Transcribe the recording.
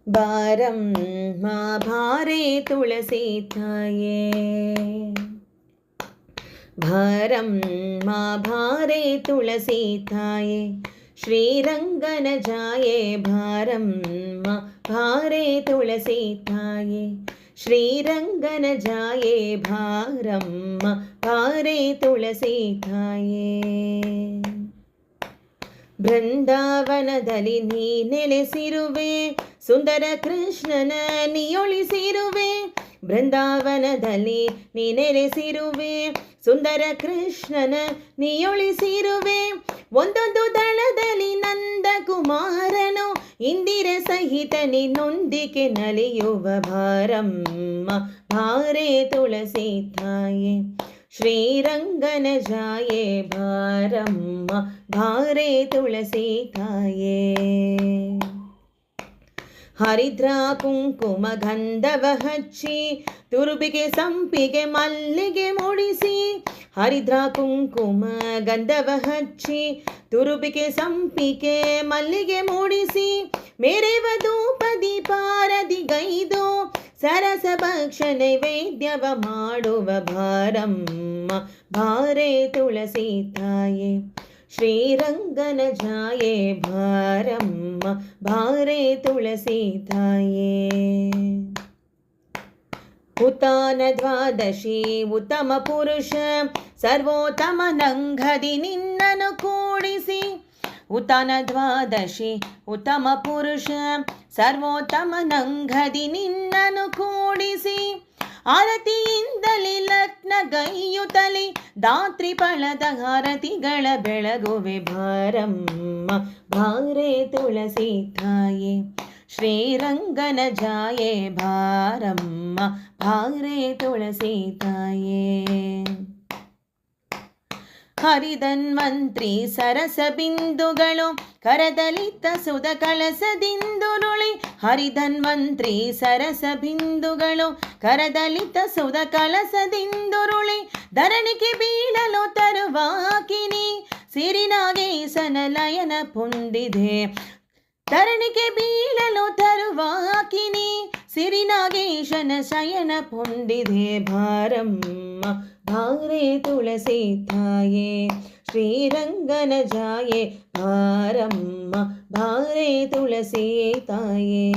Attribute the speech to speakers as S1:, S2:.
S1: ಬಾರಮ್ಮ ಭಾರೆ ತುಳಸಿ ತಾಯೇ, ಬಾರಮ್ಮ ಭಾರೆ ತುಳಸಿ ತಾಯೇ, ಶ್ರೀರಂಗನ ಜಾಯೆ ಬಾರಮ್ಮ ಭಾರೆ ತುಳಸಿ ತಾಯೇ, ಶ್ರೀರಂಗನ ಜಾಯೆ ಬಾರಮ್ಮ ಭಾರೆ ತುಳಸಿ ತಾಯೇ. ಬೃಂದಾವನದಲ್ಲಿ ನೀ ನೆಲೆಸಿರುವೆ, ಸುಂದರ ಕೃಷ್ಣನ ನೀಯೊಳಿಸಿರುವೆ. ಬೃಂದಾವನದಲ್ಲಿ ನೀ ನೆಲೆಸಿರುವೆ, ಸುಂದರ ಕೃಷ್ಣನ ನೀಯೊಳಿಸಿರುವೆ. ಒಂದೊಂದು ದಳದಲ್ಲಿ ನಂದ ಕುಮಾರನು, ಇಂದಿರ ಸಹಿತ ನಿನ್ನೊಂದಿಗೆ ನಲಿಯುವ ಬಾರಮ್ಮ ಭಾರೆ ತುಳಸಿ ತಾಯೇ, ಶ್ರೀರಂಗನ ಜಾಯೆ ಬಾರಮ್ಮ ಭಾರೆ ತುಳಸಿ ತಾಯೇ. ಹರಿದ್ರ ಕುಂಕುಮ ಗಂಧವ ಹಚ್ಚಿ, ತುರುಬಿಗೆ ಸಂಪಿಗೆ ಮಲ್ಲಿಗೆ ಮೂಡಿಸಿ. ಹರಿದ್ರ ಕುಂಕುಮ ಗಂಧವ ಹಚ್ಚಿ, ತುರುಬಿಗೆ ಸಂಪಿಗೆ ಮಲ್ಲಿಗೆ ಮೂಡಿಸಿ. ಮೇರೆವ ಧೂಪ ದೀಪಾರದಿ ಗೈದು, ಸರಸ ಭಕ್ಷ ನೈವೇದ್ಯವ ಮಾಡುವ ಬಾರಮ್ಮ ಭಾರೆ ತುಳಸಿ ತಾಯೇ, ಶ್ರೀರಂಗನ ಜಾಯೆ ಬಾರಮ್ಮ ಭಾರೆ ತುಳಸಿ ತಾಯೇ. ಉತಾನ ದ್ವಾದಶಿ ಉತ್ತಮ ಪುರುಷ, ಸರ್ವೋತ್ತಮ ನಂಘದಿ ನಿನ್ನನು ಕೂಡಿಸಿ. ಉತಾನ ದ್ವಾದಶಿ ಉತ್ತಮ ಪುರುಷ, ಸರ್ವೋತ್ತಮ ನಂಘದಿ ನಿನ್ನನು ಕೂಡಿಸಿ. ಆರತಿಯಿಂದಲೇ ಲಗ್ನ ಗೈಯುತ್ತಲೇ, ದಾತ್ರಿ ಫಲದ ಆರತಿಗಳ ಬೆಳಗುವೆ ಬಾರಮ್ಮ ಭಾರೆ ತುಳಸಿ ತಾಯೇ, ಶ್ರೀರಂಗನ ಜಾಯೆ ಬಾರಮ್ಮ ಭಾರೆ ತುಳಸಿ ತಾಯೇ. ಹರಿಧನ್ವಂತ್ರಿ ಸರಸ ಬಿಂದುಗಳು, ಕರದಲಿತ ಸುಧ ಕಳಸದಿಂದುರುಳಿ. ಹರಿಧನ್ವಂತ್ರಿ ಸರಸ ಬಿಂದುಗಳು, ಕರದಲಿತ ಸುಧ ಕಳಸದಿಂದುರುಳಿ. ಧರಣಿಗೆ ಬೀಳಲು ತರುವಾಕಿನಿ, ಸಿರಿನಾಗೇಶನ ಲಯನ ಪೊಂದಿದೆ. ಧರಣಿಗೆ ಬೀಳಲು ತರುವಾಕಿನಿ, ಸಿರಿನಾಗೇಶನ ಶಯನ ಪೊಂದಿದೆ. ಬಾರಮ್ಮ ಭಾರೆ ತುಳಸಿ ತಾಯೇ, ಶ್ರೀರಂಗನ ಜಾಯೆ ಬಾರಮ್ಮ ಭಾರೆ ತುಳಸಿ ತಾಯೇ.